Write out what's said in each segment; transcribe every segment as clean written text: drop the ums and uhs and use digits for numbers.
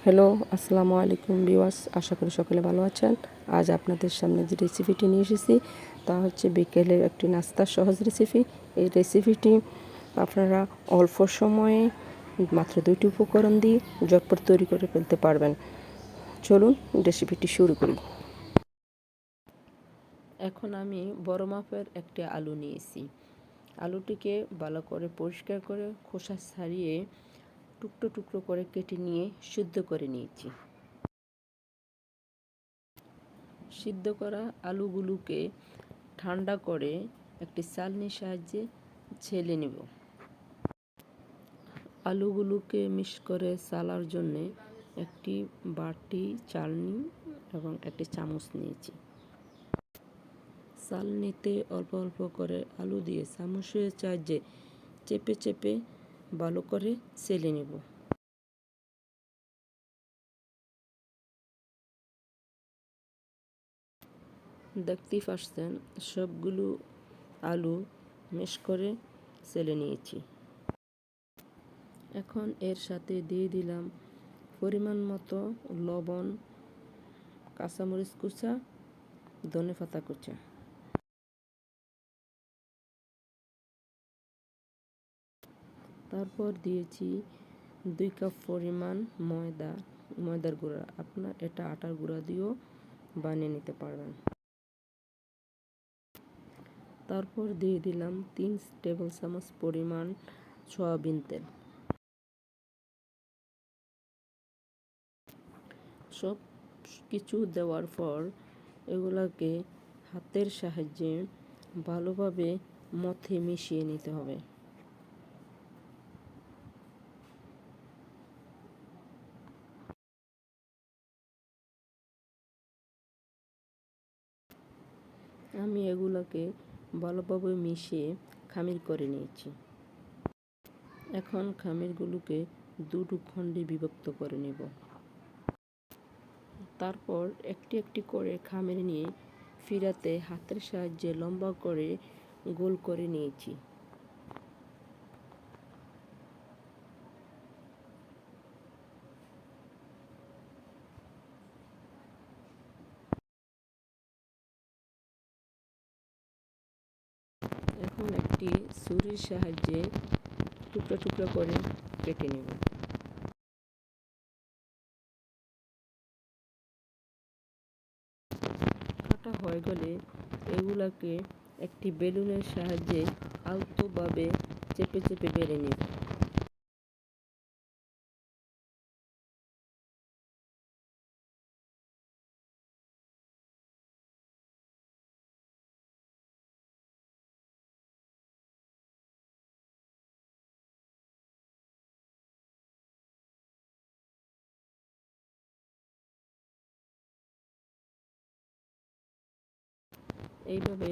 Hello, আসসালামু আলাইকুম viewers, আশা করি সকলে ভালো আছেন। আজ আপনাদের সামনে যে রেসিপিটি নিয়ে এসেছি তা হচ্ছে বিকেলের একটি নাস্তার সহজ রেসিপি। এই রেসিপিটি আপনারা অল্প সময়ে মাত্র 2টি উপকরণ দিয়ে ঝটপট তৈরি করে ফেলতে পারবেন। চলুন রেসিপিটি শুরু করি। এখন আমি বড় মাপের একটি আলু নিয়েছি। আলুটিকে ভালো করে পরিষ্কার করে খোসা ছাড়িয়ে টুকরো টুকরো করে কেটে নিয়ে সিদ্ধ করে নিয়েছি। সিদ্ধ করা আলুগুলোকে ঠান্ডা করে একটি চালনির সাহায্যে ছেলে নেব। আলুগুলোকে মিক্স করে চালার জন্যে একটি বাটি, চালনি এবং একটি চামচ নিয়েছি। চালনিতে অল্প অল্প করে আলু দিয়ে চামচের সাহায্যে চেপে চেপে ভালো করে ছেলে নেব। দেখতেই পাচ্ছেন সবগুলো আলু মিক্স করে ছেলে নিয়েছি। এখন এর সাথে দিয়ে দিলাম পরিমাণ মতো লবণ, কাঁচামরিচ কুচা, ধনেপাতা কুচা। তারপর দিয়েছি 2 কাপ পরিমাণ ময়দার গুঁড়া। আপনার এটা আটার গুঁড়া দিয়েও বানিয়ে নিতে পারবেন। তারপর দিয়ে দিলাম 3 টেবিল চামচ পরিমাণ সয়াবিন তেল। সব কিছু দেওয়ার পর এগুলাকে হাতের সাহায্যে ভালোভাবে মথে মিশিয়ে নিতে হবে। আমি এগুলোকে ভালোভাবে মিশিয়ে খামির করে নিয়েছি। এখন খামিরগুলোকে 2 খণ্ডে বিভক্ত করে নেব। তারপর একটি একটি করে খামির নিয়ে ফিরাতে হাতের সাহায্যে লম্বা করে গোল করে নিয়েছি। এখন একটি ছুরির সাহায্যে টুকরো টুকরো করে কেটে নেব। কাটা হয়ে গেলে এগুলাকে একটি বেলুনের সাহায্যে আলতোভাবে চেপে চেপে বেলে নেব। এইভাবে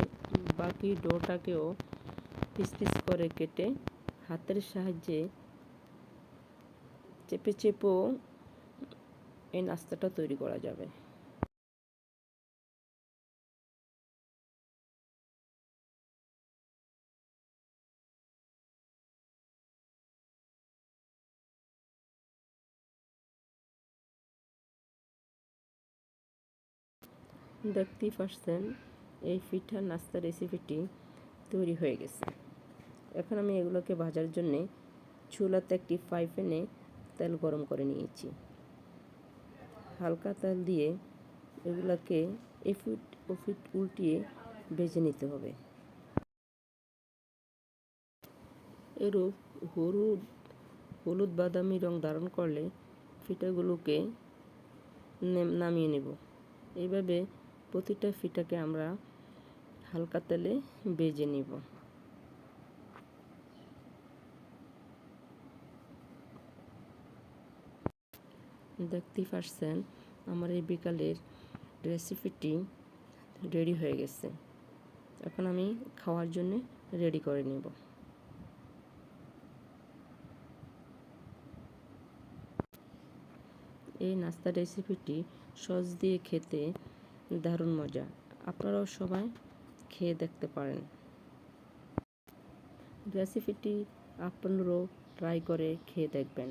বাকি ডোটাকেও পিস পিস করে কেটে হাতের সাহায্যে চেপে চেপেও এই নাস্তাটা তৈরি করা যাবে। দেখতেই পাচ্ছেন এই পিঠার নাস্তা রেসিপিটি তৈরি হয়ে গেছে। এখন আমি এগুলোকে ভাজার জন্যে চুলাতে একটি ফ্রাই প্যানে তেল গরম করে নিয়েছি। হালকা তেল দিয়ে এগুলোকে এপিঠ ওপিঠ উল্টিয়ে ভেজে নিতে হবে। এরূপ হলুদ বাদামি রং ধারণ করলে পিঠাগুলোকে নামিয়ে নেব। এইভাবে প্রতিটা পিঠাকে আমরা হালকা তেলে ভেজে নিব। দেখতেই পাচ্ছেন আমার এই বিকালের রেসিপিটি রেডি হয়ে গেছে। এখন আমি খাওয়ার জন্য রেডি করে নেব। এই নাস্তা রেসিপিটি সস দিয়ে খেতে দারুণ মজা। আপনারাও সবাই খেয়ে দেখতে পারেন। রেসিপিটি আপনারাও ট্রাই করে খেয়ে দেখবেন।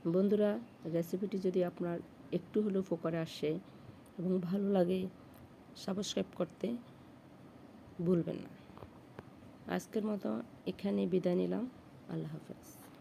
বন্ধুরা, রেসিপিটি যদি আপনার একটু হলেও উপকারে আসে এবং ভালো লাগে, সাবস্ক্রাইব করতে ভুলবেন না। আজকের মতো এখানে বিদায় নিলাম। আল্লাহ হাফেজ।